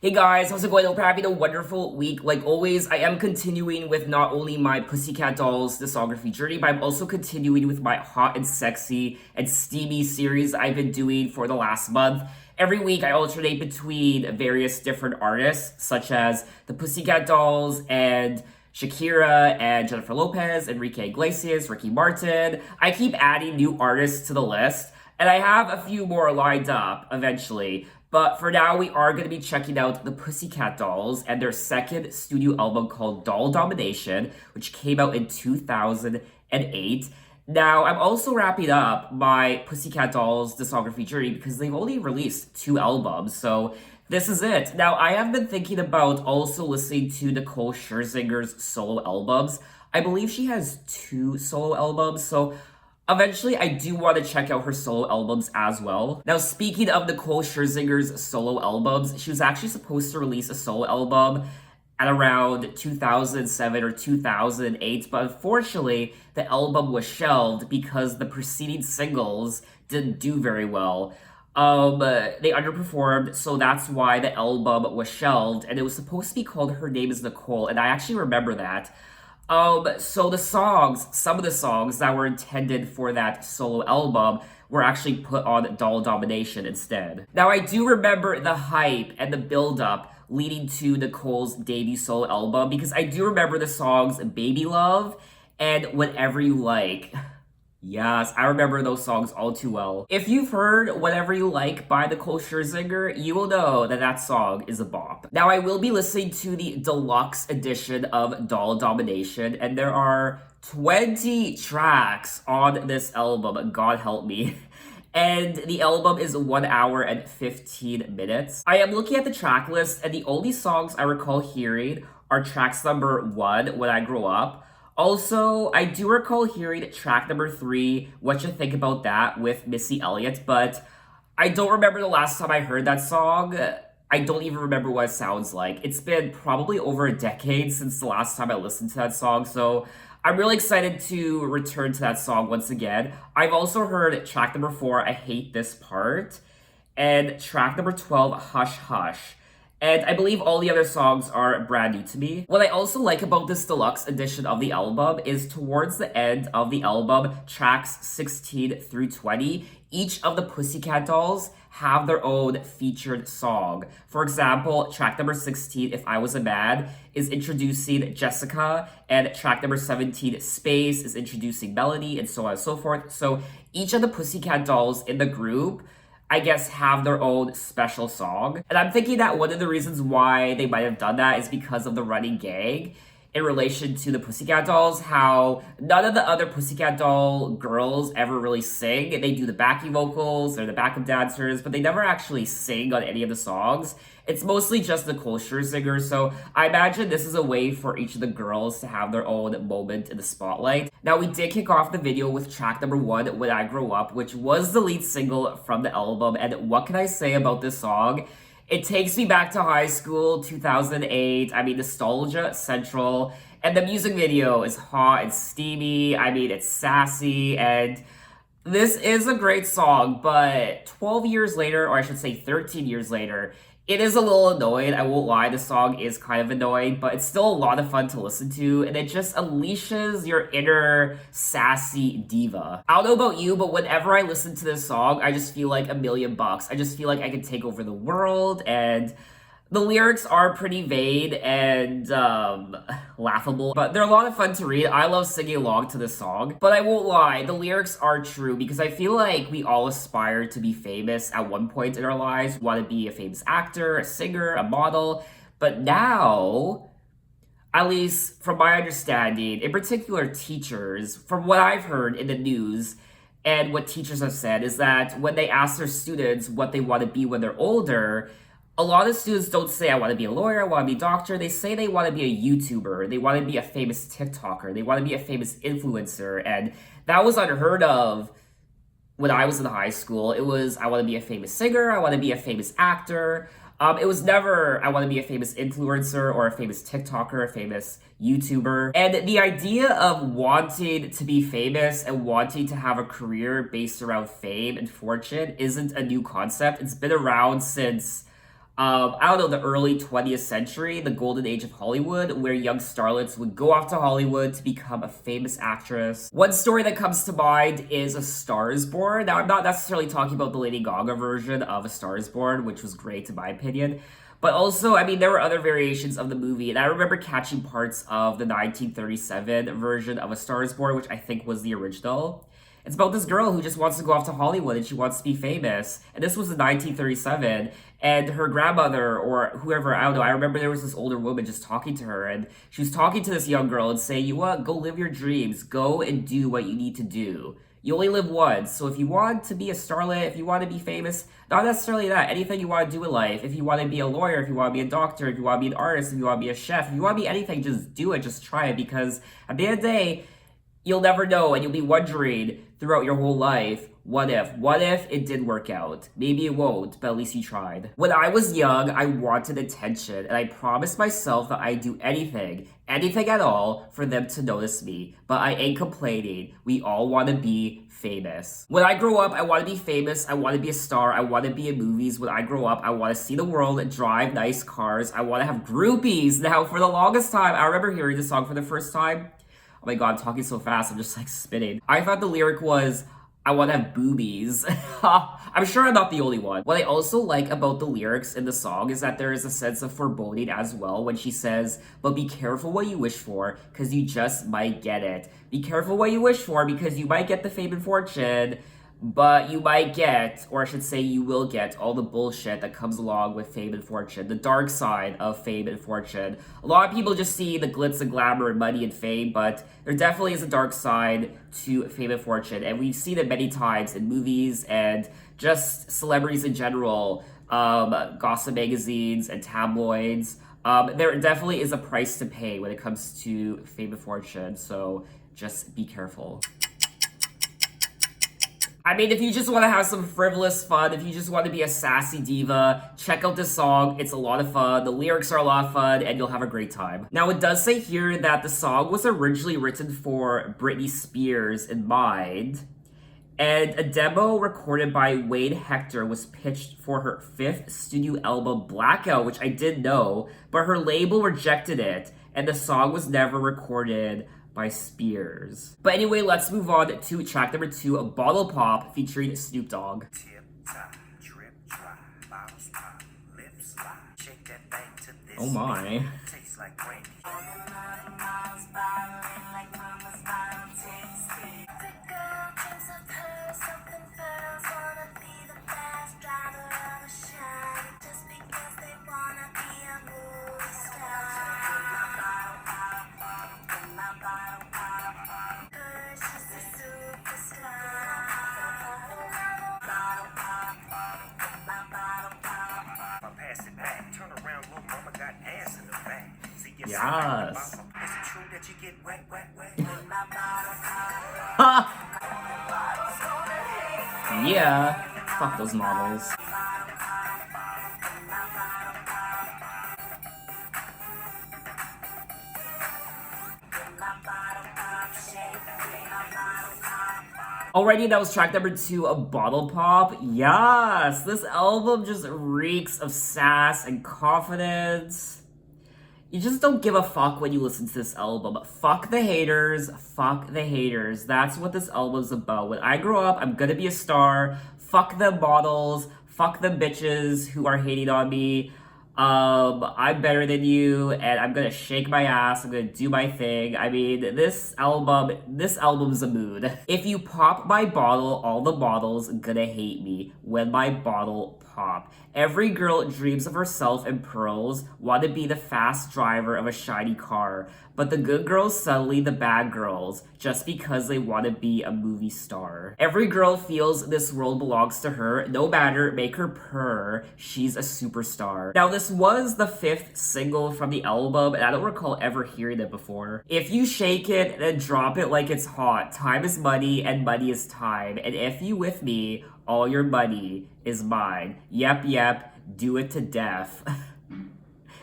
Hey guys, how's it going? Hope you're having a wonderful week. Like always, I am continuing with not only my Pussycat Dolls discography journey, but I'm also continuing with my Hot and Sexy and Steamy series I've been doing for the last month. Every week, I alternate between various different artists, such as the Pussycat Dolls and Shakira and Jennifer Lopez, Enrique Iglesias, Ricky Martin. I keep adding new artists to the list, and I have a few more lined up eventually. But for now, we are going to be checking out the Pussycat Dolls and their second studio album called Domination, which came out in 2008. Now, I'm also wrapping up my Pussycat Dolls discography journey because they've only released 2 albums, so this is it. Now, I have been thinking about also listening to Nicole Scherzinger's solo albums. I believe she has 2 solo albums, so eventually, I do want to check out her solo albums as well. Now, speaking of Nicole Scherzinger's solo albums, she was actually supposed to release a solo album at around 2007 or 2008, but unfortunately, the album was shelved because the preceding singles didn't do very well. They underperformed, so that's why the album was shelved, and it was supposed to be called Her Name is Nicole, and I actually remember that. So some of the songs that were intended for that solo album were actually put on Domination instead. Now, I do remember the hype and the build-up leading to Nicole's debut solo album because I do remember the songs Baby Love and Whatever You Like. Yes, I remember those songs all too well. If you've heard Whatever You Like by Nicole Scherzinger, you will know that that song is a bop. Now, I will be listening to the deluxe edition of Domination, and there are 20 tracks on this album, God help me. And the album is 1 hour and 15 minutes. I am looking at the track list, and the only songs I recall hearing are tracks number 1, When I Grow Up. Also, I do recall hearing track number 3, What You Think About That, with Missy Elliott, but I don't remember the last time I heard that song. I don't even remember what it sounds like. It's been probably over a decade since the last time I listened to that song, so I'm really excited to return to that song once again. I've also heard track number 4, I Hate This Part, and track number 12, Hush Hush. And I believe all the other songs are brand new to me. What I also like about this deluxe edition of the album is towards the end of the album, tracks 16 through 20, each of the Pussycat Dolls have their own featured song. For example, track number 16, If I Was a Man, is introducing Jessica, and track number 17, Space, is introducing Melody, and so on and so forth. So each of the Pussycat Dolls in the group, I guess, have their own special song. And I'm thinking that one of the reasons why they might have done that is because of the running gag in relation to the Pussycat Dolls, how none of the other Pussycat Doll girls ever really sing. They do the backing vocals, they're the backup dancers, but they never actually sing on any of the songs. It's mostly just Nicole Scherzinger, so I imagine this is a way for each of the girls to have their own moment in the spotlight. Now, we did kick off the video with track number 1, When I Grow Up, which was the lead single from the album, and what can I say about this song? It takes me back to high school, 2008, nostalgia central, and the music video is hot and steamy, it's sassy, and this is a great song, but 12 years later, or I should say 13 years later, it is a little annoying. I won't lie, the song is kind of annoying, but it's still a lot of fun to listen to, and it just unleashes your inner sassy diva. I don't know about you, but whenever I listen to this song, I just feel like $1,000,000. I just feel like I could take over the world, and The lyrics are pretty vain and laughable, but they're a lot of fun to read. I love singing along to this song. But I won't lie, the lyrics are true because I feel like we all aspire to be famous at one point in our lives. We want to be a famous actor, a singer, a model. But now, at least from my understanding, in particular teachers, from what I've heard in the news, and what teachers have said is that when they ask their students what they want to be when they're older, a lot of students don't say, I want to be a lawyer, I want to be a doctor. They say they want to be a YouTuber, they want to be a famous TikToker, they want to be a famous influencer. And that was unheard of when I was in high school. It was, I want to be a famous singer, I want to be a famous actor. It was never, I want to be a famous influencer or a famous TikToker, a famous YouTuber. And the idea of wanting to be famous and wanting to have a career based around fame and fortune isn't a new concept. It's been around since I don't know, the early 20th century, the golden age of Hollywood, where young starlets would go off to Hollywood to become a famous actress. One story that comes to mind is A Star is Born. Now, I'm not necessarily talking about the Lady Gaga version of A Star is Born, which was great in my opinion. But also, I mean, there were other variations of the movie, and I remember catching parts of the 1937 version of A Star is Born, which I think was the original. It's about this girl who just wants to go off to Hollywood and she wants to be famous. And this was in 1937. And her grandmother or whoever, I don't know, I remember there was this older woman just talking to her. And she was talking to this young girl and saying, you what, go live your dreams. Go and do what you need to do. You only live once. So if you want to be a starlet, if you want to be famous, not necessarily that, anything you want to do in life. If you want to be a lawyer, if you want to be a doctor, if you want to be an artist, if you want to be a chef, if you want to be anything, just do it. Just try it. Because at the end of the day, you'll never know, and you'll be wondering throughout your whole life, what if? What if it did work out? Maybe it won't, but at least you tried. When I was young, I wanted attention, and I promised myself that I'd do anything at all, for them to notice me. But I ain't complaining. We all want to be famous. When I grow up, I want to be famous. I want to be a star. I want to be in movies. When I grow up, I want to see the world and drive nice cars. I want to have groupies. Now, for the longest time, I remember hearing this song for the first time. Oh my god, I'm talking so fast, I'm just like spitting. I thought the lyric was, I want to have boobies. I'm sure I'm not the only one. What I also like about the lyrics in the song is that there is a sense of foreboding as well when she says, but be careful what you wish for, because you just might get it. Be careful what you wish for, because you might get the fame and fortune, but you might get, or I should say you will get, all the bullshit that comes along with fame and fortune, the dark side of fame and fortune. A lot of people just see the glitz and glamour and money and fame, but there definitely is a dark side to fame and fortune, and we've seen it many times in movies and just celebrities in general, gossip magazines and tabloids. There definitely is a price to pay when it comes to fame and fortune, so just be careful. I mean, if you just want to have some frivolous fun, if you just want to be a sassy diva, check out this song. It's a lot of fun. The lyrics are a lot of fun, and you'll have a great time. Now, it does say here that the song was originally written for Britney Spears in mind, and a demo recorded by Wade Hector was pitched for her 5th studio album, Blackout, which I did know, but her label rejected it, and the song was never recorded by Spears. But anyway, let's move on to track number 2, of Bottle Pop, featuring Snoop Dogg. Oh my. Yes. Is it true that you get wet? Yeah. Fuck those models. Alrighty, that was track number 2 of Bottle Pop. Yes, this album just reeks of sass and confidence. You just don't give a fuck when you listen to this album. Fuck the haters. Fuck the haters. That's what this album's about. When I grow up, I'm gonna be a star. Fuck the models. Fuck the bitches who are hating on me. I'm better than you, and I'm gonna shake my ass. I'm gonna do my thing. I mean, this album's a mood. If you pop my bottle, all the bottles gonna hate me when my bottle pop. Every girl dreams of herself in pearls, wanna be the fast driver of a shiny car. But the good girls suddenly the bad girls, just because they wanna be a movie star. Every girl feels this world belongs to her, no matter, make her purr, she's a superstar. Now this was the 5th single from the album, and I don't recall ever hearing it before. If you shake it, then drop it like it's hot. Time is money, and money is time. And if you with me, all your money is mine. Yep, do it to death.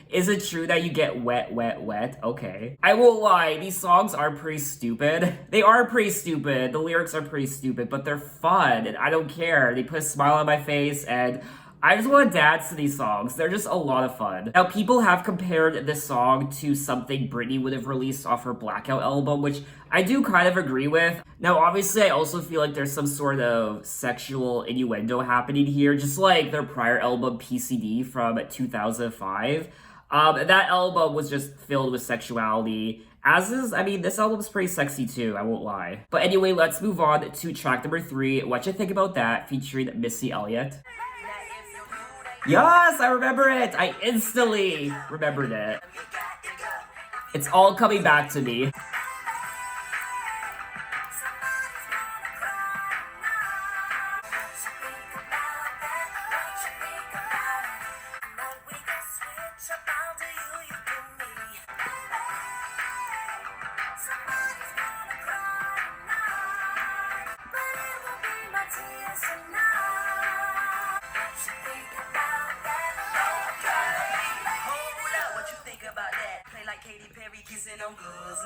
Is it true that you get wet? Okay. I won't lie, these songs are pretty stupid. They are pretty stupid. The lyrics are pretty stupid, but they're fun, and I don't care. They put a smile on my face, and I just want to dance to these songs. They're just a lot of fun. Now, people have compared this song to something Britney would have released off her Blackout album, which I do kind of agree with. Now, obviously, I also feel like there's some sort of sexual innuendo happening here, just like their prior album, PCD, from 2005. That album was just filled with sexuality. As is, I mean, this album's pretty sexy too, I won't lie. But anyway, let's move on to track number 3, What You Think About That, featuring Missy Elliott. Yes, I remember it! I instantly remembered it. It's all coming back to me.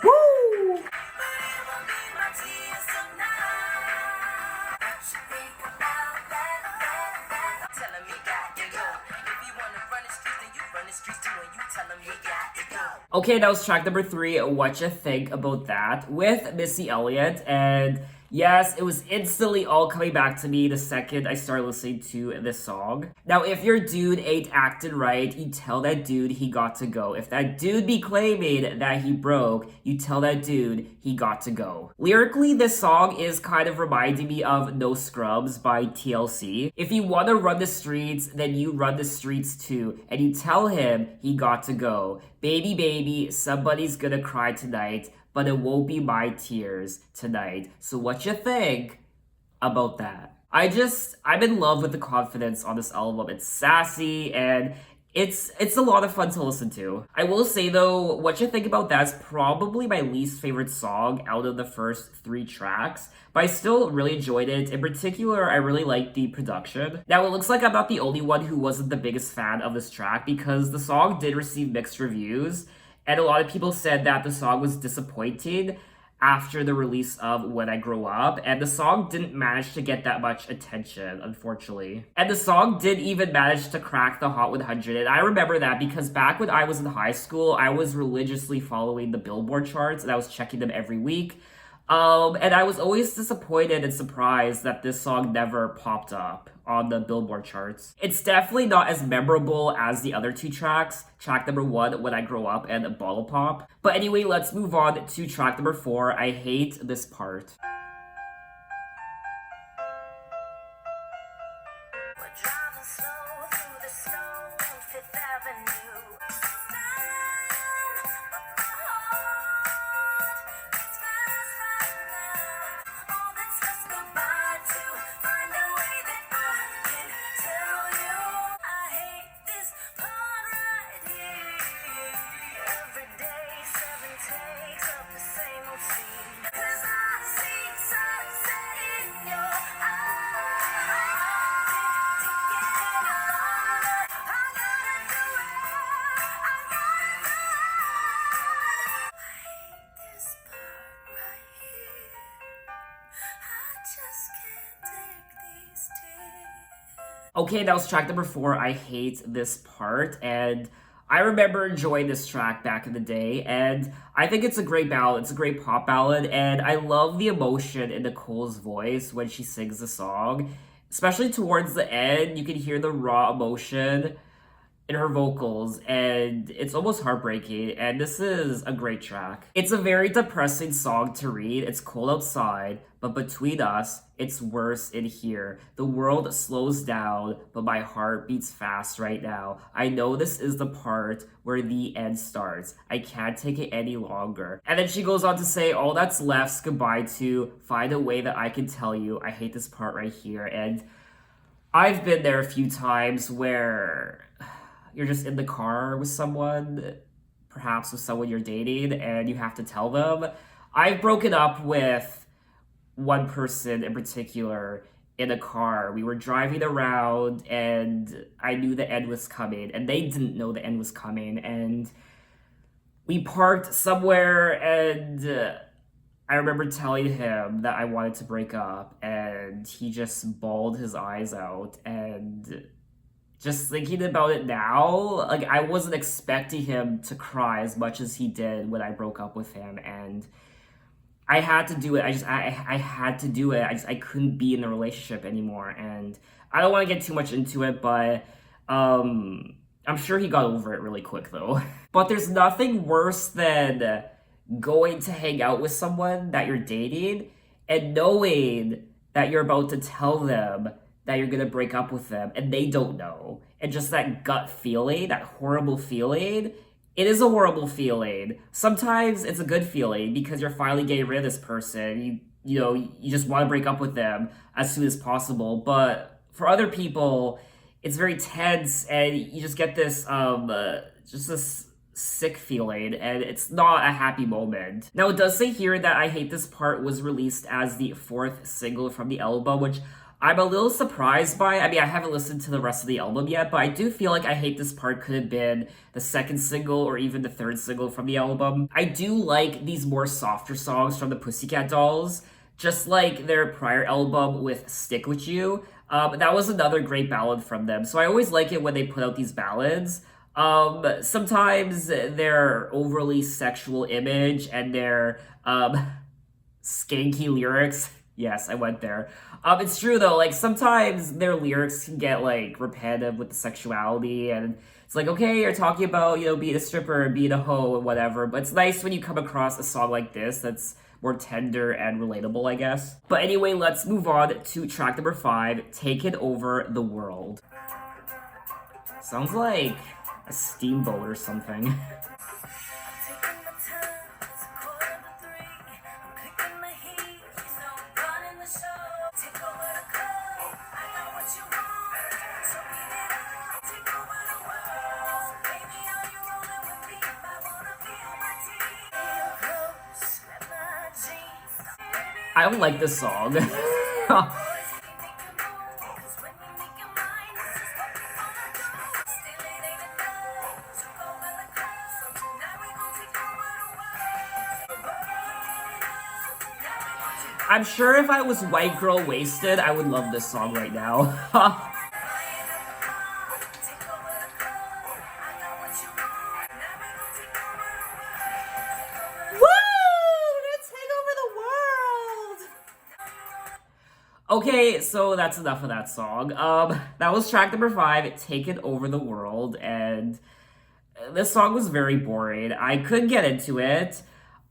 Woo! Okay, that was track number 3, What You Think About That, with Missy Elliott, and yes, it was instantly all coming back to me the second I started listening to this song. Now, if your dude ain't acting right, you tell that dude he got to go. If that dude be claiming that he broke, you tell that dude he got to go. Lyrically, this song is kind of reminding me of No Scrubs by TLC. If you want to run the streets, then you run the streets too, and you tell him he got to go. Baby, somebody's gonna cry tonight, but it won't be my tears tonight. So what you think about that? I'm in love with the confidence on this album. It's sassy and it's a lot of fun to listen to. I will say though, What You Think About That is probably my least favorite song out of the first 3 tracks, but I still really enjoyed it. In particular, I really liked the production. Now, it looks like I'm not the only one who wasn't the biggest fan of this track because the song did receive mixed reviews, and a lot of people said that the song was disappointing after the release of When I Grow Up, and the song didn't manage to get that much attention, unfortunately. And the song did even manage to crack the Hot 100, and I remember that because back when I was in high school, I was religiously following the Billboard charts, and I was checking them every week. And I was always disappointed and surprised that this song never popped up on the Billboard charts. It's definitely not as memorable as the other 2 tracks, track number 1, When I Grow Up, and Bottle Pop. But anyway, let's move on to track number 4, I Hate This Part. We're driving slow through the snow, Fifth Avenue. Okay, that was track number 4, I Hate This Part, and I remember enjoying this track back in the day, and I think it's a great ballad. It's a great pop ballad, and I love the emotion in Nicole's voice when she sings the song. Especially towards the end, you can hear the raw emotion. in her vocals, and it's almost heartbreaking, and this is a great track. It's a very depressing song to read. It's cold outside, but between us, it's worse in here. The world slows down, but my heart beats fast right now. I know this is the part where the end starts. I can't take it any longer. And then she goes on to say, all that's left's goodbye to find a way that I can tell you I hate this part right here. And I've been there a few times where you're just in the car with someone, perhaps with someone you're dating, and you have to tell them. I've broken up with one person in particular in a car. We were driving around, and I knew the end was coming, and they didn't know the end was coming. And we parked somewhere, and I remember telling him that I wanted to break up, and he just bawled his eyes out. And just thinking about it now, like I wasn't expecting him to cry as much as he did when I broke up with him, and I had to do it. I had to do it. I couldn't be in the relationship anymore, and I don't want to get too much into it, but I'm sure he got over it really quick though. But there's nothing worse than going to hang out with someone that you're dating and knowing that you're about to tell them that you're gonna break up with them and they don't know. And just that gut feeling, that horrible feeling, it is a horrible feeling. Sometimes it's a good feeling because you're finally getting rid of this person. You know, you just want to break up with them as soon as possible. But for other people, it's very tense and you just get this just this sick feeling, and it's not a happy moment. Now, it does say here that I Hate This Part was released as the fourth single from the album, which I'm a little surprised by. I mean, I haven't listened to the rest of the album yet, but I do feel like I Hate This Part could have been the second single or even the third single from the album. I do like these more softer songs from the Pussycat Dolls, just like their prior album with Stick With You. That was another great ballad from them. So I always like it when they put out these ballads. Sometimes their overly sexual image and their skanky lyrics. Yes, I went there. It's true though, like sometimes their lyrics can get like repetitive with the sexuality, and it's like, okay, you're talking about, you know, being a stripper and being a hoe and whatever, but it's nice when you come across a song like this that's more tender and relatable, I guess. But anyway, let's move on to track number 5, Taking Over the World. Sounds like a steamboat or something. I don't like this song. I'm sure if I was white girl wasted, I would love this song right now. Okay, so that's enough of that song. That was track number 5, Taking Over the World, and this song was very boring. I couldn't get into it.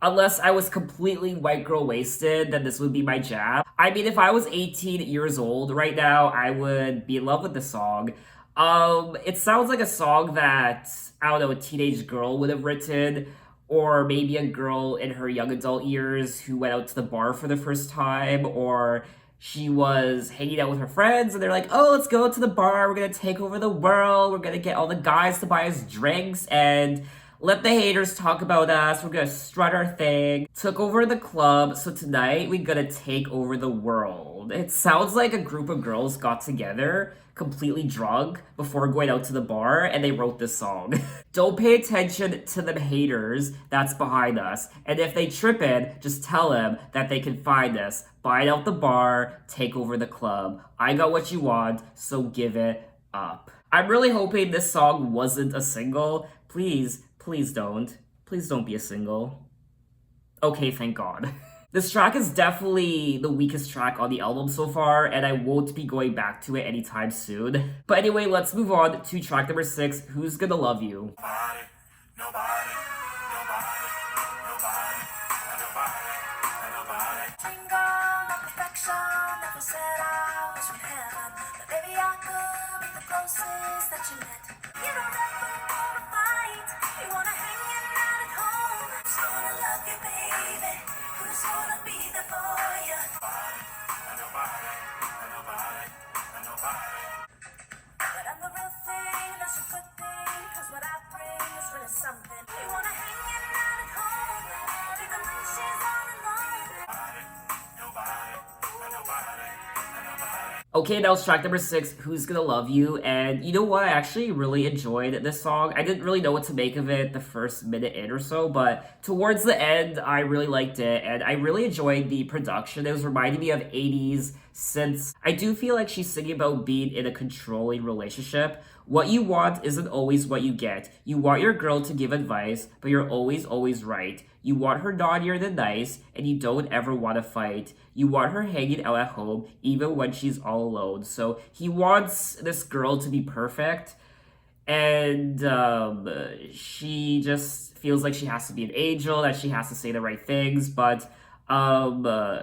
Unless I was completely white girl wasted, then this would be my jam. I mean, if I was 18 years old right now, I would be in love with the song. It sounds like a song that, I don't know, a teenage girl would have written, or maybe a girl in her young adult years who went out to the bar for the first time, or she was hanging out with her friends and they're like, oh, let's go to the bar, we're gonna take over the world, we're gonna get all the guys to buy us drinks and let the haters talk about us, we're gonna strut our thing. Took over the club, so tonight we're gonna take over the world. It sounds like a group of girls got together, completely drunk, before going out to the bar, and they wrote this song. Don't pay attention to them haters that's behind us, and if they trippin', just tell them that they can find us. Buy out the bar, take over the club. I got what you want, so give it up. I'm really hoping this song wasn't a single. Please don't. Please don't be a single. Okay, thank God. This track is definitely the weakest track on the album so far, and I won't be going back to it anytime soon. But anyway, let's move on to track number 6, Who's Gonna Love You? Okay, that was track number 6, Who's Gonna Love You? And you know what? I actually really enjoyed this song. I didn't really know what to make of it the first minute in or so, but towards the end, I really liked it, and I really enjoyed the production. It was reminding me of 80s since I do feel like she's singing about being in a controlling relationship. What you want isn't always what you get. You want your girl to give advice, but you're always right. You want her naughtier than nice, and you don't ever want to fight. You want her hanging out at home, even when she's all alone. So he wants this girl to be perfect, and she just feels like she has to be an angel, that she has to say the right things, but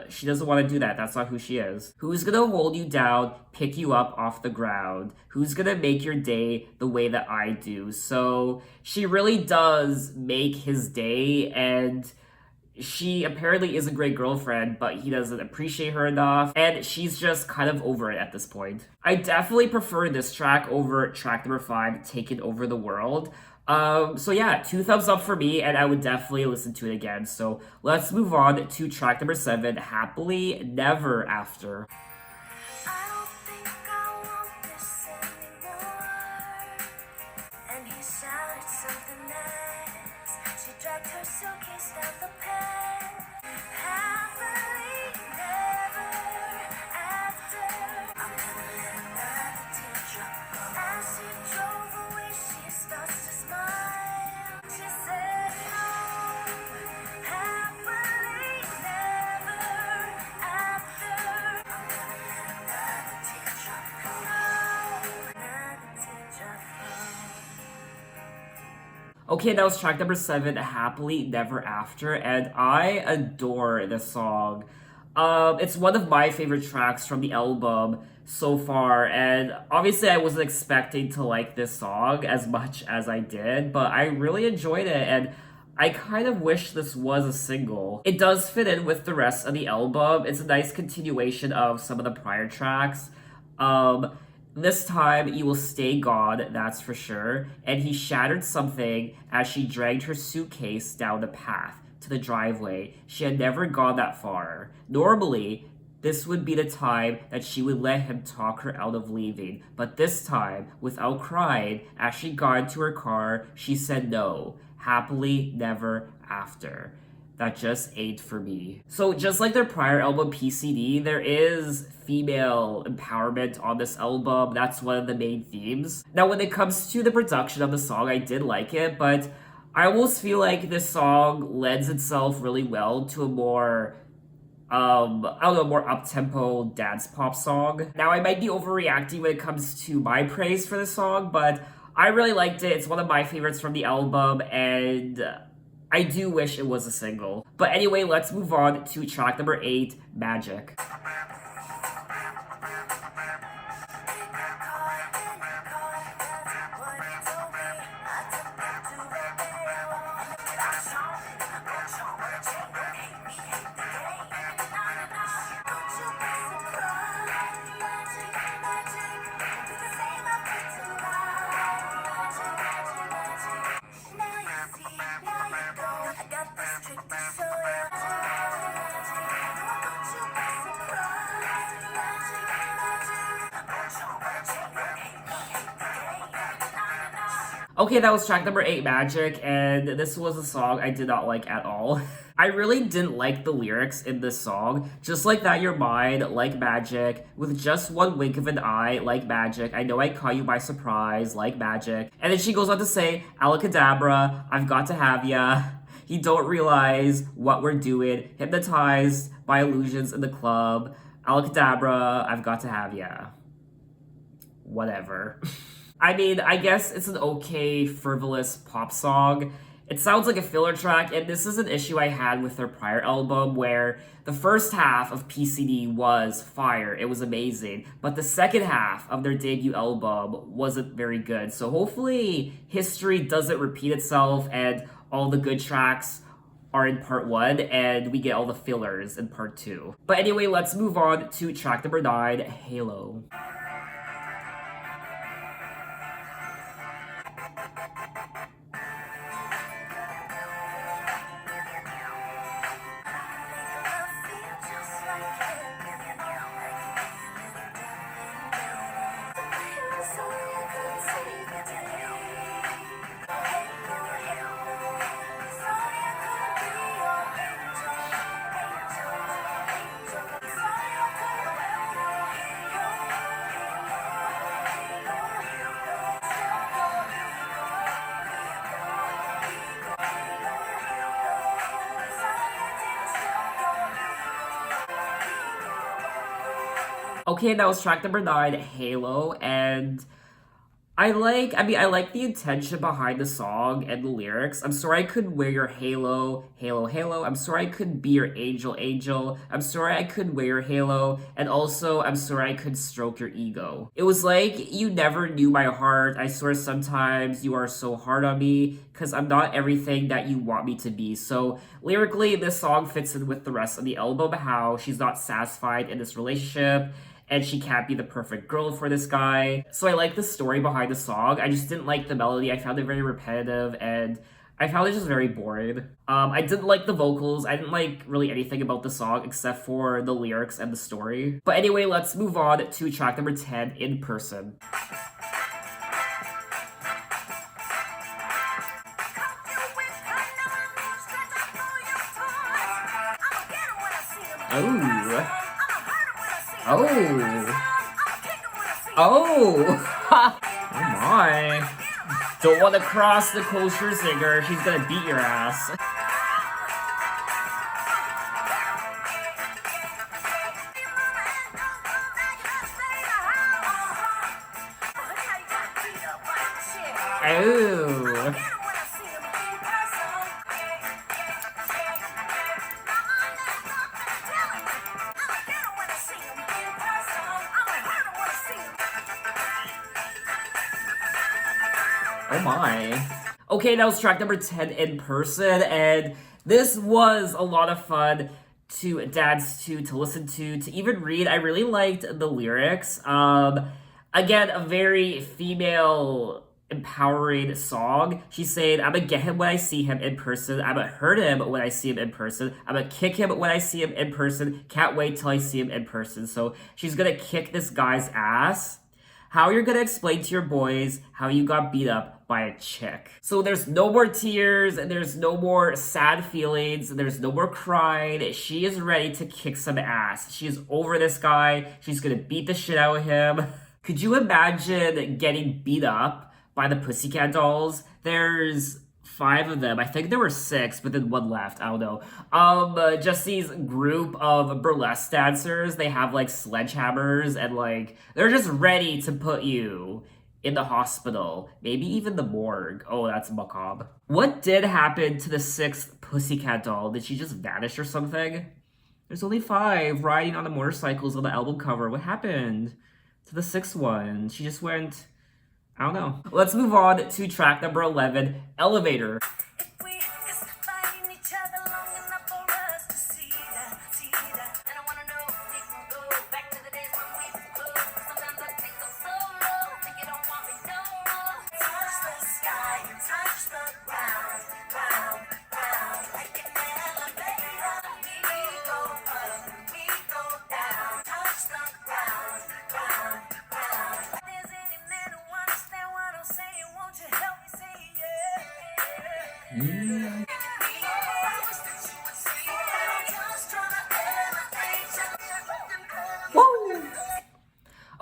she doesn't want to do that. That's not who she is. Who's gonna hold you down, pick you up off the ground? Who's gonna make your day the way that I do? So she really does make his day, and she apparently is a great girlfriend, but he doesn't appreciate her enough, and she's just kind of over it at this point. I definitely prefer this track over track number 5, Taking Over the World. So yeah, 2 thumbs up for me, and I would definitely listen to it again. So let's move on to track number 7, Happily Never After. Okay, that was track number 7, Happily Never After, and I adore this song. It's one of my favorite tracks from the album so far, and obviously I wasn't expecting to like this song as much as I did, but I really enjoyed it, and I kind of wish this was a single. It does fit in with the rest of the album. It's a nice continuation of some of the prior tracks. This time, you will stay gone, that's for sure. And he shattered something as she dragged her suitcase down the path to the driveway. She had never gone that far. Normally, this would be the time that she would let him talk her out of leaving. But this time, without crying, as she got into her car, she said no. Happily never after. That just ain't for me. So just like their prior album PCD, there is female empowerment on this album. That's one of the main themes. Now when it comes to the production of the song, I did like it, but I almost feel like this song lends itself really well to a more I don't know, more up-tempo dance pop song. Now I might be overreacting when it comes to my praise for this song, but I really liked it. It's one of my favorites from the album, and I do wish it was a single. But anyway, let's move on to track number 8, Magic. Okay, that was track number 8, Magic, and this was a song I did not like at all. I really didn't like the lyrics in this song. Just like that, you're mine, like magic. With just one wink of an eye, like magic. I know I caught you by surprise, like magic. And then she goes on to say, Alakadabra, I've got to have ya. You don't realize what we're doing. Hypnotized by illusions in the club. Alakadabra, I've got to have ya. Whatever. I mean, I guess it's an okay, frivolous pop song. It sounds like a filler track, and this is an issue I had with their prior album where the first half of PCD was fire, it was amazing, but the second half of their debut album wasn't very good. So hopefully, history doesn't repeat itself and all the good tracks are in part 1 and we get all the fillers in part 2. But anyway, let's move on to track number 9, Halo. Okay, that was track number 9, Halo, and I like the intention behind the song and the lyrics. I'm sorry I could wear your halo, halo, halo. I'm sorry I could be your angel, angel. I'm sorry I could wear your halo. And also, I'm sorry I could stroke your ego. It was like, you never knew my heart. I swear sometimes you are so hard on me because I'm not everything that you want me to be. So lyrically, this song fits in with the rest of the album, how she's not satisfied in this relationship and she can't be the perfect girl for this guy. So I like the story behind the song. I just didn't like the melody. I found it very repetitive and I found it just very boring. I didn't like the vocals. I didn't like really anything about the song except for the lyrics and the story. But anyway, let's move on to track number 10, In Person. Oh. Oh. Oh. Oh my. Don't want to cross the kosher singer. She's gonna beat your ass. Oh. Oh my. Okay, that was track number 10, In Person, and this was a lot of fun to dance to listen to even read. I really liked the lyrics. Again, a very female empowering song. She's saying, I'ma get him when I see him in person. I'ma hurt him when I see him in person. I'ma kick him when I see him in person. Can't wait till I see him in person. So she's gonna kick this guy's ass. How you're gonna explain to your boys how you got beat up by a chick. So there's no more tears, there's no more sad feelings, there's no more crying. She is ready to kick some ass. She is over this guy. She's gonna beat the shit out of him. Could you imagine getting beat up by the Pussycat Dolls? There's 5 of them. I think there were 6, but then 1 left. I don't know. Just these group of burlesque dancers. They have like sledgehammers and like they're just ready to put you in the hospital, maybe even the morgue. Oh, that's macabre. What did happen to the 6th Pussycat doll? Did she just vanish or something? There's only 5 riding on the motorcycles on the album cover. What happened to the 6th one? She just went, I don't know. Let's move on to track number 11, Elevator.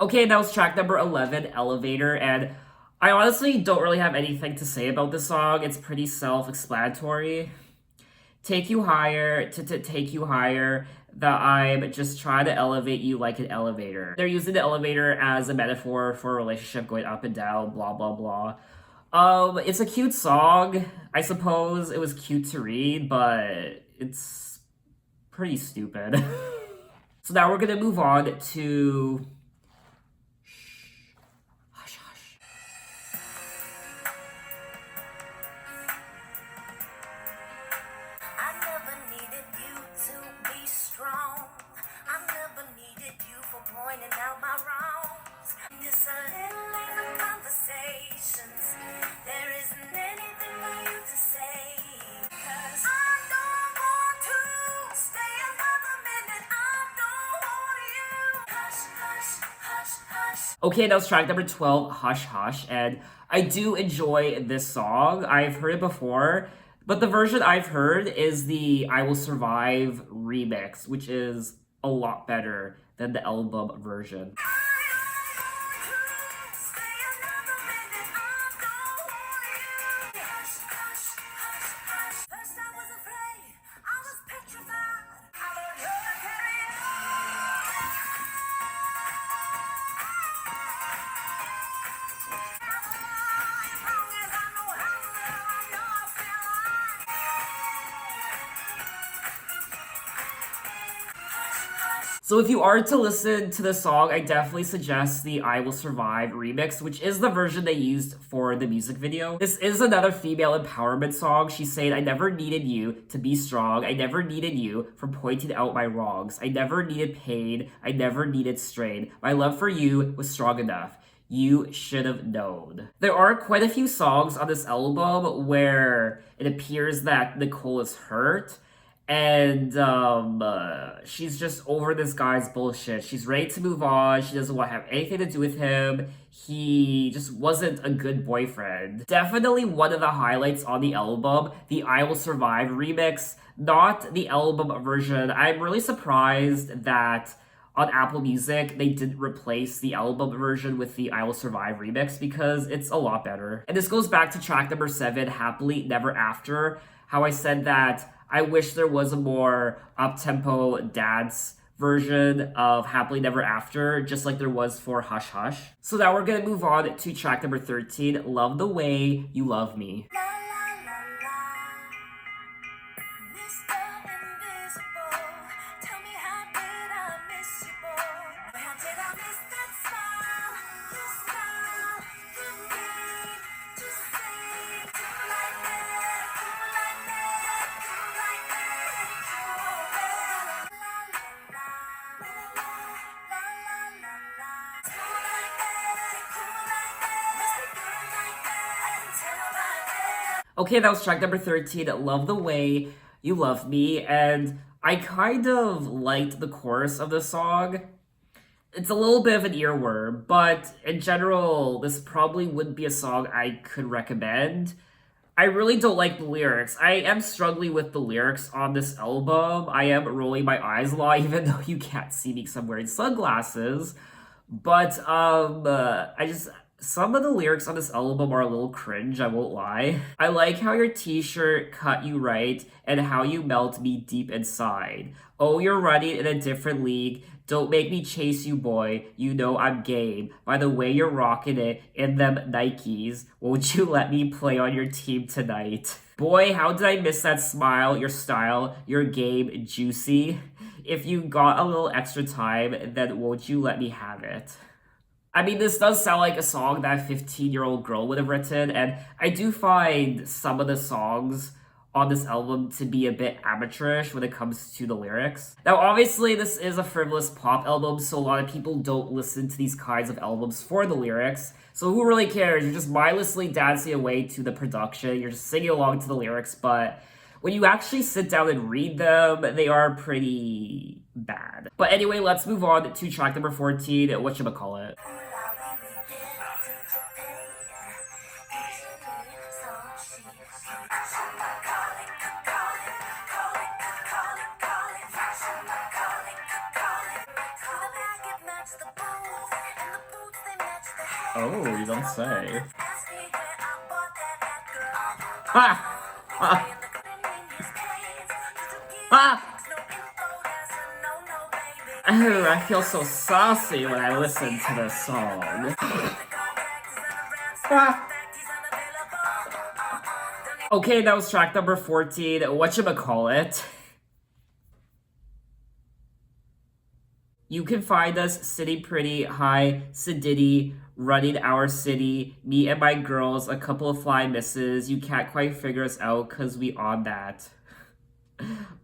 Okay, that was track number 11, Elevator, and I honestly don't really have anything to say about this song. It's pretty self-explanatory. Take you higher, to take you higher. That I'm just trying to elevate you like an elevator. They're using the elevator as a metaphor for a relationship going up and down, blah blah blah. It's a cute song. I suppose it was cute to read, but it's pretty stupid. So now we're gonna move on to Hush Hush. I never needed you to be strong. I never needed you for pointing out my wrongs. Just a little late for conversations. There isn't anything for you to say. 'Cause I don't want to stay another minute. I don't want you. Hush, hush, hush, hush. Okay, that was track number 12, Hush Hush. And I do enjoy this song. I've heard it before. But the version I've heard is the I Will Survive remix, which is a lot better than the album version. So if you are to listen to the song, I definitely suggest the I Will Survive remix, which is the version they used for the music video. This is another female empowerment song. She's saying, I never needed you to be strong. I never needed you for pointing out my wrongs. I never needed pain. I never needed strain. My love for you was strong enough. You should have known. There are quite a few songs on this album where it appears that Nicole is hurt. And she's just over this guy's bullshit. She's ready to move on. She doesn't want to have anything to do with him. He just wasn't a good boyfriend. Definitely one of the highlights on the album, the I Will Survive remix, not the album version. I'm really surprised that on Apple Music, they didn't replace the album version with the I Will Survive remix because it's a lot better. And this goes back to track number 7, Happily Never After, how I said that I wish there was a more up-tempo dance version of Happily Never After, just like there was for Hush Hush. So now we're gonna move on to track number 13, Love the Way You Love Me. Okay, that was track number 13, Love the Way You Love Me, and I kind of liked the chorus of the song. It's a little bit of an earworm, but in general, this probably wouldn't be a song I could recommend. I really don't like the lyrics. I am struggling with the lyrics on this album. I am rolling my eyes a lot, even though you can't see me because I'm wearing sunglasses. But some of the lyrics on this album are a little cringe, I won't lie. I like how your t-shirt cut you right and how you melt me deep inside. Oh, you're running in a different league. Don't make me chase you, boy. You know I'm game. By the way you're rocking it in them Nikes, won't you let me play on your team tonight? Boy, how did I miss that smile, your style, your game, juicy? If you got a little extra time, then won't you let me have it? I mean, this does sound like a song that a 15-year-old girl would have written, and I do find some of the songs on this album to be a bit amateurish when it comes to the lyrics. Now, obviously, this is a frivolous pop album, so a lot of people don't listen to these kinds of albums for the lyrics. So who really cares? You're just mindlessly dancing away to the production, you're just singing along to the lyrics, but when you actually sit down and read them, they are pretty bad. But anyway, let's move on to track number 14, whatchamacallit. Oh, you don't say. Ha! Ah! Oh, I feel so saucy when I listen to this song. Ah. Okay, that was track number 14. Whatchamacallit? You can find us sitting pretty high, sedity, running our city, me and my girls, a couple of fly misses. You can't quite figure us out because we on that.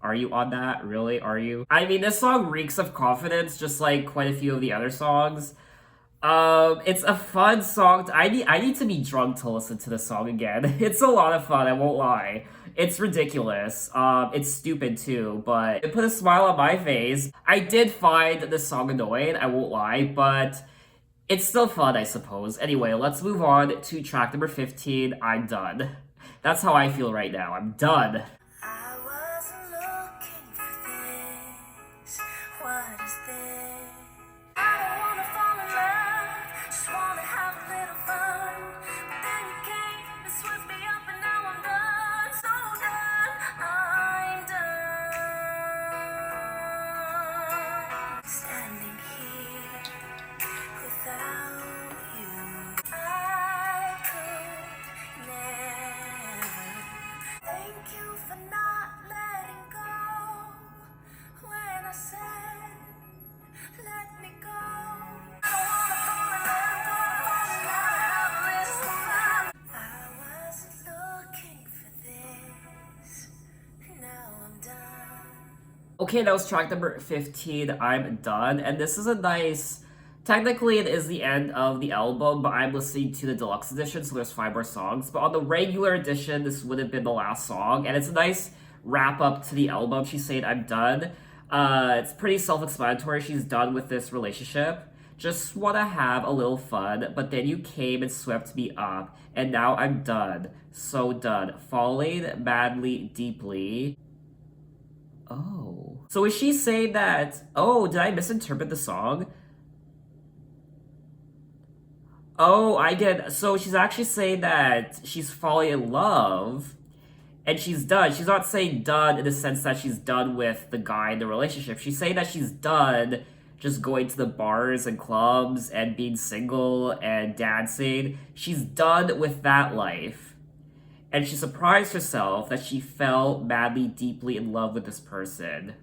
Are you on that? Really? Are you? I mean, this song reeks of confidence, just like quite a few of the other songs. It's a fun song. I need to be drunk to listen to the song again. It's a lot of fun, I won't lie. It's ridiculous. It's stupid too, but it put a smile on my face. I did find the song annoying, I won't lie, but it's still fun, I suppose. Anyway, let's move on to track number 15, I'm Done. That's how I feel right now. I'm done. I wasn't looking for this. What is this? I don't wanna fall in love, just wanna have a little fun. But then you came and swept me up, and now I'm done, so done. I'm done. Standing here without you, I could never. Thank you for not letting go when I said, let me go. I don't wanna fall in love, I wasn't looking for this. Now I'm done. Okay, that was track number 15, I'm Done. And this is a nice. Technically, it is the end of the album, but I'm listening to the deluxe edition, so there's 5 more songs. But on the regular edition, this would have been the last song, and it's a nice wrap up to the album. She's saying, I'm done. It's pretty self explanatory. She's done with this relationship. Just wanna have a little fun, but then you came and swept me up, and now I'm done. So done. Falling madly, deeply. Oh. So is she saying that, oh, did I misinterpret the song? Oh, I get. So she's actually saying that she's falling in love and she's done. She's not saying done in the sense that she's done with the guy in the relationship. She's saying that she's done just going to the bars and clubs and being single and dancing. She's done with that life. And she surprised herself that she fell madly, deeply in love with this person.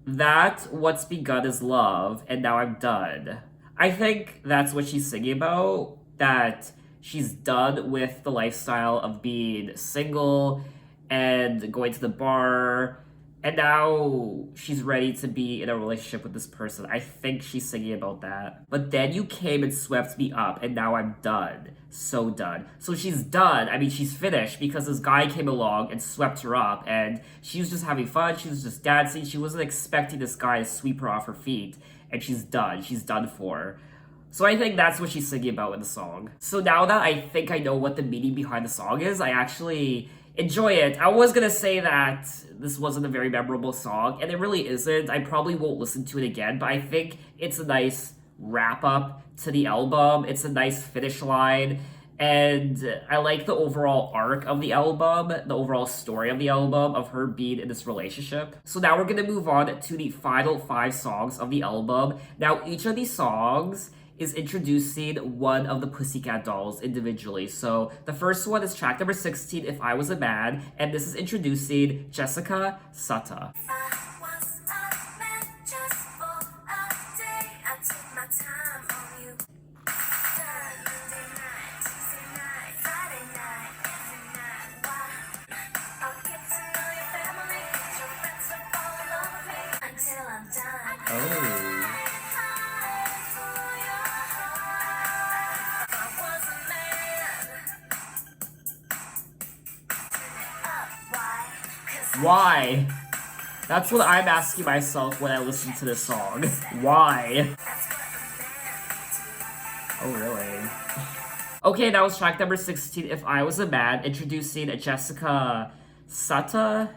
That what's begun is love, and now I'm done. I think that's what she's singing about, that she's done with the lifestyle of being single and going to the bar, and now she's ready to be in a relationship with this person. I think she's singing about that. But then you came and swept me up, and now I'm done. So done. So she's done. I mean, she's finished because this guy came along and swept her up, and she was just having fun. She was just dancing. She wasn't expecting this guy to sweep her off her feet, and she's done. She's done for. So I think that's what she's singing about in the song. So now that I think I know what the meaning behind the song is, I actually enjoy it. I was gonna say that this wasn't a very memorable song, and it really isn't. I probably won't listen to it again, but I think it's a nice wrap up to the album. It's a nice finish line, and I like the overall arc of the album, the overall story of the album, of her being in this relationship. So now we're gonna move on to the final 5 songs of the album. Now, each of these songs is introducing one of the Pussycat Dolls individually. So the first one is track number 16, If I Was a Man, and this is introducing Jessica Sutta. Oh. Why? That's what I'm asking myself when I listen to this song. Why? Oh, really? Okay, that was track number 16, If I Was a Man, introducing Jessica Suta?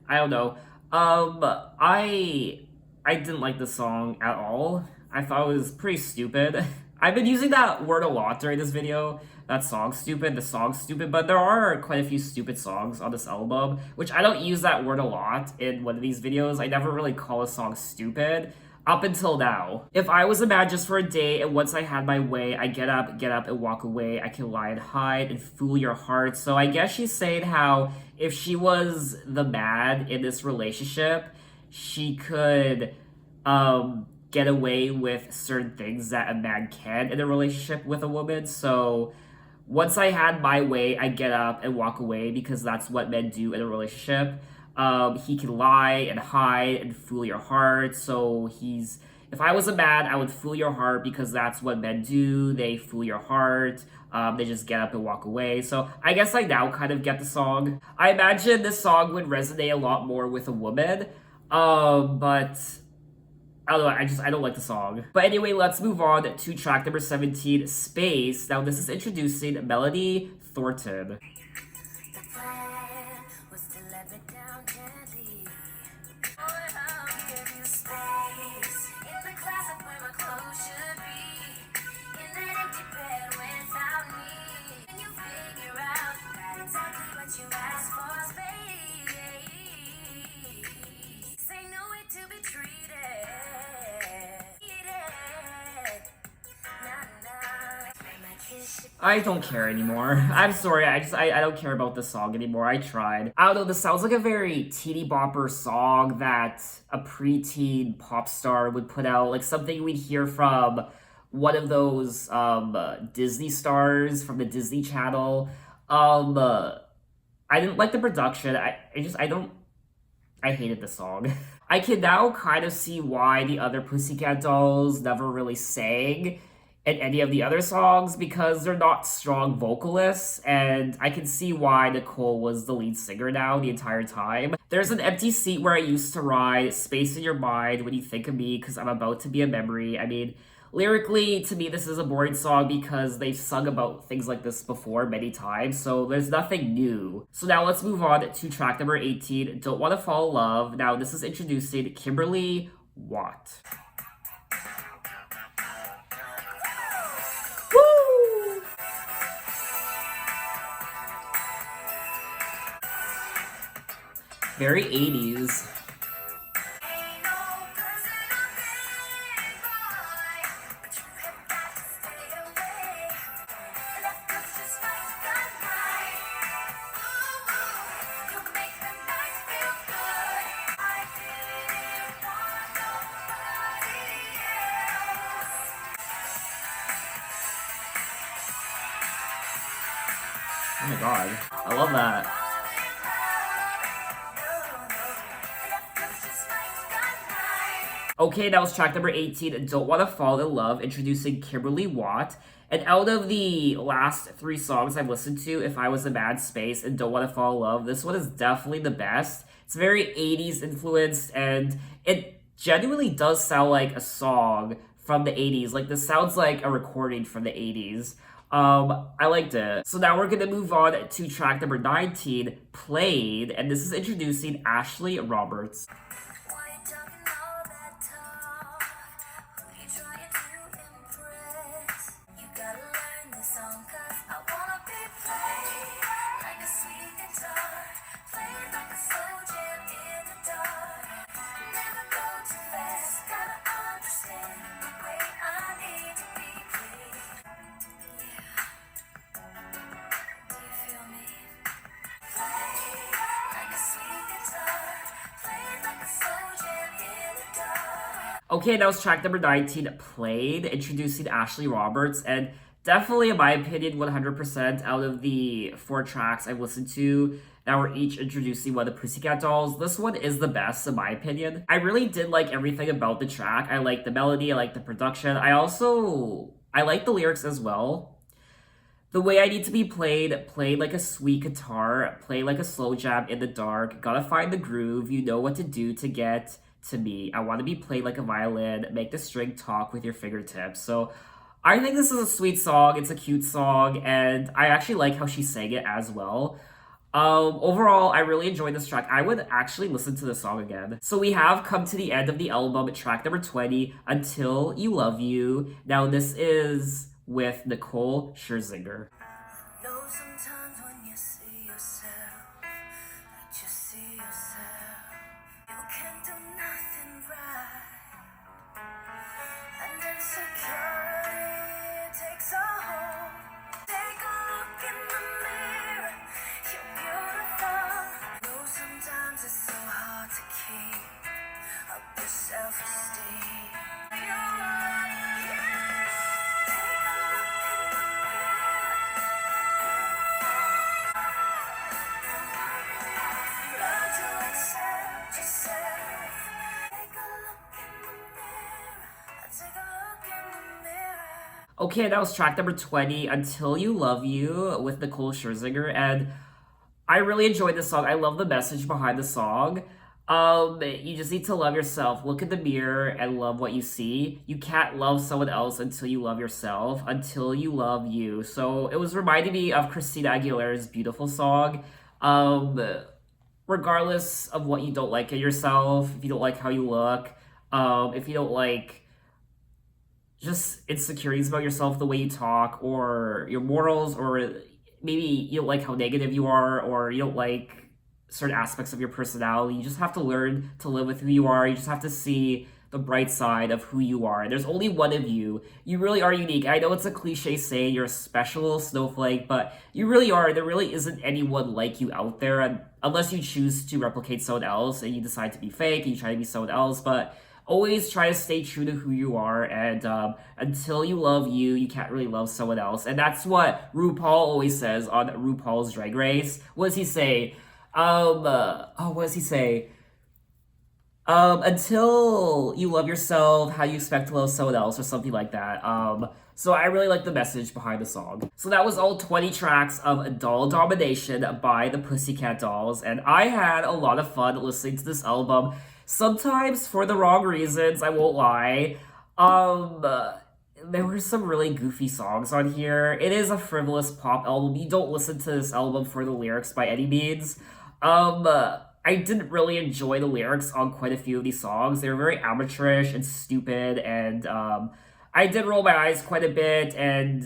I don't know. I didn't like the song at all. I thought it was pretty stupid. I've been using that word a lot during this video. That song's stupid, the song's stupid, but there are quite a few stupid songs on this album, which I don't use that word a lot in one of these videos. I never really call a song stupid. Up until now. If I was a man just for a day and once I had my way, I get up and walk away. I can lie and hide and fool your heart. So I guess she's saying how if she was the man in this relationship, she could get away with certain things that a man can in a relationship with a woman. So once I had my way, I get up and walk away because that's what men do in a relationship. He can lie and hide and fool your heart. So if I was a man, I would fool your heart because that's what men do. They fool your heart. They just get up and walk away. So I guess I now kind of get the song. I imagine this song would resonate a lot more with a woman. But I don't know, I don't like the song. But anyway, let's move on to track number 17, Space. Now this is introducing Melody Thornton. The plan was to let me down gently. Boy, I'll give you space in the closet where my clothes should be. In that empty bed without me. And you figure out that exactly what you asked for, space. Ain't no way to be treated. I don't care anymore. I'm sorry, I don't care about this song anymore. I tried. I don't know, this sounds like a very teeny bopper song that a preteen pop star would put out, like something we'd hear from one of those Disney stars from the Disney Channel. I didn't like the production. I hated the song. I can now kind of see why the other Pussycat Dolls never really sang in any of the other songs because they're not strong vocalists, and I can see why Nicole was the lead singer now the entire time. There's an empty seat where I used to ride, space in your mind when you think of me because I'm about to be a memory. I mean, lyrically, to me, this is a boring song because they've sung about things like this before many times, so there's nothing new. So now let's move on to track number 18, Don't Wanna Fall in Love. Now this is introducing Kimberly Watt. Woo! Very 80s. Oh my god, I love that. Okay, that was track number 18, Don't Wanna Fall in Love, introducing Kimberly Watt. And out of the last 3 songs I've listened to, If I Was a Mad Space and Don't Wanna Fall in Love, this one is definitely the best. It's very 80s influenced, and it genuinely does sound like a song from the 80s. Like, this sounds like a recording from the 80s. I liked it. So now we're gonna move on to track number 19, Played, and this is introducing Ashley Roberts. Okay, that was track number 19, Played, introducing Ashley Roberts, and definitely, in my opinion, 100% out of the 4 tracks I've listened to that were each introducing one of the Pussycat Dolls, this one is the best, in my opinion. I really did like everything about the track. I like the melody, I like the production. I like the lyrics as well. The way I need to be played like a sweet guitar, play like a slow jam in the dark, gotta find the groove, you know what to do to get to me. I want to be played like a violin, make the string talk with your fingertips. So I think this is a sweet song, it's a cute song, and I actually like how she sang it as well. Overall, I really enjoyed this track. I would actually listen to the song again. So we have come to the end of the album, track number 20, Until You Love You. Now this is with Nicole Scherzinger. Know sometimes when you see yourself, you just see yourself. You can't do nothing right, and insecurity takes a hold. Take a look in the mirror, you're beautiful. Know sometimes it's so hard to keep up your self-esteem. Okay, that was track number 20, Until You Love You, with Nicole Scherzinger, and I really enjoyed this song. I love the message behind the song. You just need to love yourself. Look in the mirror and love what you see. You can't love someone else until you love yourself, until you love you. So it was reminding me of Christina Aguilera's beautiful song. Um, Regardless of what you don't like in yourself, if you don't like how you look, if you don't like just insecurities about yourself, the way you talk, or your morals, or maybe you don't like how negative you are, or you don't like certain aspects of your personality. You just have to learn to live with who you are. You just have to see the bright side of who you are. There's only one of you. You really are unique. I know it's a cliche saying you're a special little snowflake, but you really are. There really isn't anyone like you out there, unless you choose to replicate someone else and you decide to be fake and you try to be someone else. But always try to stay true to who you are, and until you love you, you can't really love someone else. And that's what RuPaul always says on RuPaul's Drag Race. What does he say? What does he say? Until you love yourself, how you expect to love someone else, or something like that. So I really like the message behind the song. So that was all 20 tracks of Domination by the Pussycat Dolls, and I had a lot of fun listening to this album. Sometimes for the wrong reasons, I won't lie. There were some really goofy songs on here. It is a frivolous pop album. You don't listen to this album for the lyrics by any means. I didn't really enjoy the lyrics on quite a few of these songs. They were very amateurish and stupid, and I did roll my eyes quite a bit, and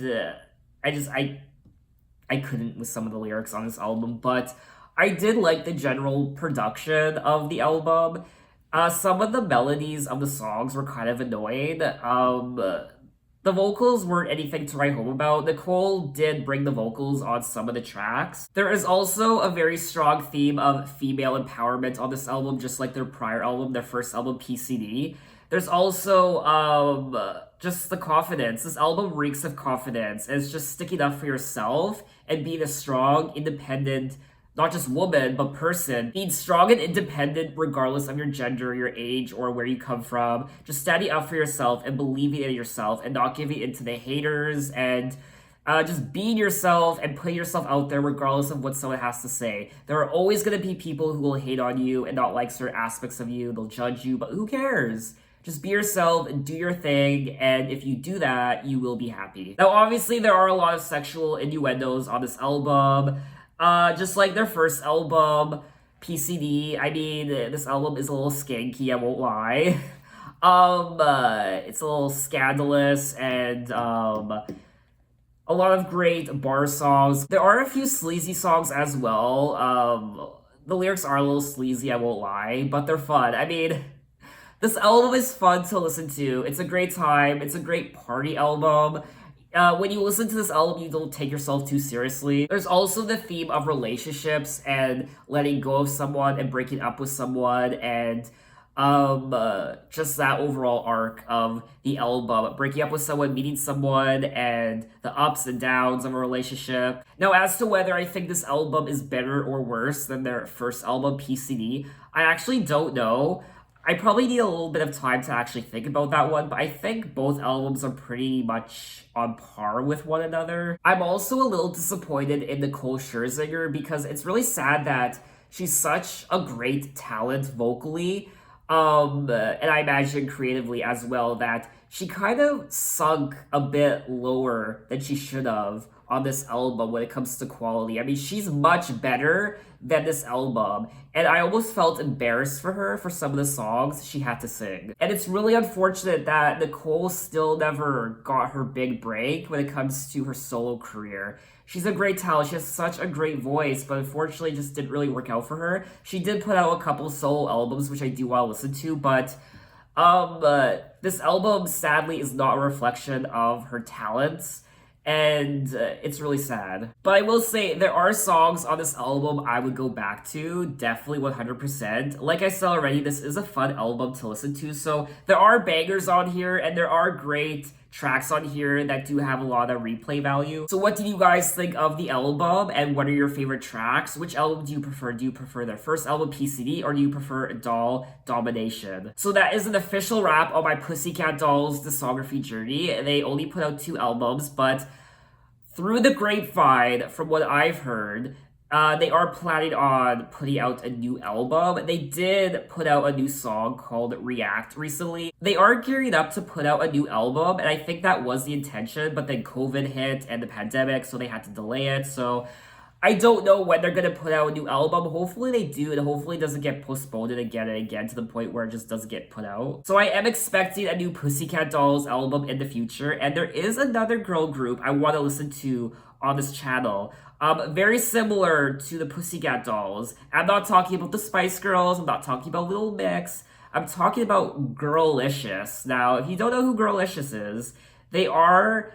I couldn't with some of the lyrics on this album, but I did like the general production of the album. Some of the melodies of the songs were kind of annoying. The vocals weren't anything to write home about. Nicole did bring the vocals on some of the tracks. There is also a very strong theme of female empowerment on this album, just like their prior album, their first album, PCD. There's also just the confidence. This album reeks of confidence. It's just sticking up for yourself and being a strong, independent, not just woman, but person. Being strong and independent regardless of your gender, your age, or where you come from. Just standing up for yourself and believing in yourself and not giving in to the haters, and just being yourself and putting yourself out there regardless of what someone has to say. There are always going to be people who will hate on you and not like certain aspects of you. They'll judge you, but who cares? Just be yourself and do your thing, and if you do that, you will be happy. Now, obviously, there are a lot of sexual innuendos on this album. Just like their first album, PCD. I mean, this album is a little skanky, I won't lie. It's a little scandalous, and a lot of great bar songs. There are a few sleazy songs as well. The lyrics are a little sleazy, I won't lie, but they're fun. I mean, this album is fun to listen to. It's a great time. It's a great party album. When you listen to this album, you don't take yourself too seriously. There's also the theme of relationships and letting go of someone and breaking up with someone, and just that overall arc of the album. Breaking up with someone, meeting someone, and the ups and downs of a relationship. Now, as to whether I think this album is better or worse than their first album, PCD, I actually don't know. I probably need a little bit of time to actually think about that one, but I think both albums are pretty much on par with one another. I'm also a little disappointed in Nicole Scherzinger because it's really sad that she's such a great talent vocally, and I imagine creatively as well, that she kind of sunk a bit lower than she should have on this album when it comes to quality. I mean, she's much better than this album, and I almost felt embarrassed for her for some of the songs she had to sing. And it's really unfortunate that Nicole still never got her big break when it comes to her solo career. She's a great talent. She has such a great voice, but unfortunately just didn't really work out for her. She did put out a couple solo albums, which I do want to listen to, but this album sadly is not a reflection of her talents, and it's really sad. But I will say there are songs on this album I would go back to, definitely 100%. Like I said already, this is a fun album to listen to, so there are bangers on here, and there are great tracks on here that do have a lot of replay value. So what did you guys think of the album, and what are your favorite tracks? Which album do you prefer? Do you prefer their first album, PCD, or do you prefer Domination? So that is an official wrap on my Pussycat Dolls discography journey. They only put out 2 albums, but through the grapevine, from what I've heard, they are planning on putting out a new album. They did put out a new song called React recently. They are gearing up to put out a new album, and I think that was the intention, but then COVID hit and the pandemic, so they had to delay it. So I don't know when they're gonna put out a new album. Hopefully they do, and hopefully it doesn't get postponed again and again to the point where it just doesn't get put out. So I am expecting a new Pussycat Dolls album in the future, and there is another girl group I want to listen to on this channel. Very similar to the Pussycat Dolls. I'm not talking about the Spice Girls, I'm not talking about Little Mix, I'm talking about Girlicious. Now, if you don't know who Girlicious is, they are,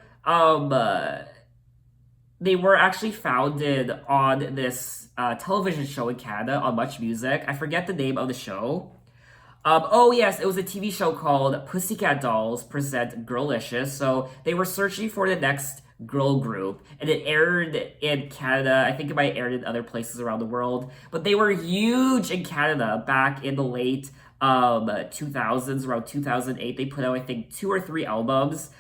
they were actually founded on this television show in Canada on Much Music. I forget the name of the show. Oh yes, it was a TV show called Pussycat Dolls Present Girlicious. So they were searching for the next girl group, and it aired in Canada. I think it might air in other places around the world, but they were huge in Canada back in the late 2000s, around 2008. They put out, I think, 2 or 3 albums.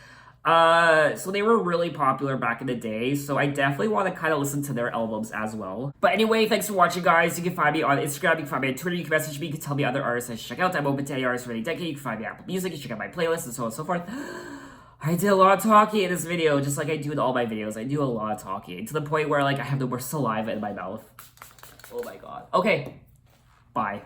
So they were really popular back in the day, so I definitely want to kind of listen to their albums as well. But anyway, thanks for watching, guys. You can find me on Instagram, you can find me on Twitter, you can message me, you can tell me other artists I should check out. I'm open to any artists for any decade. You can find me on Apple Music, you can check out my playlist, and so on and so forth. I did a lot of talking in this video, just like I do in all my videos. I do a lot of talking, to the point where, like, I have the worst saliva in my mouth. Oh my god. Okay, bye.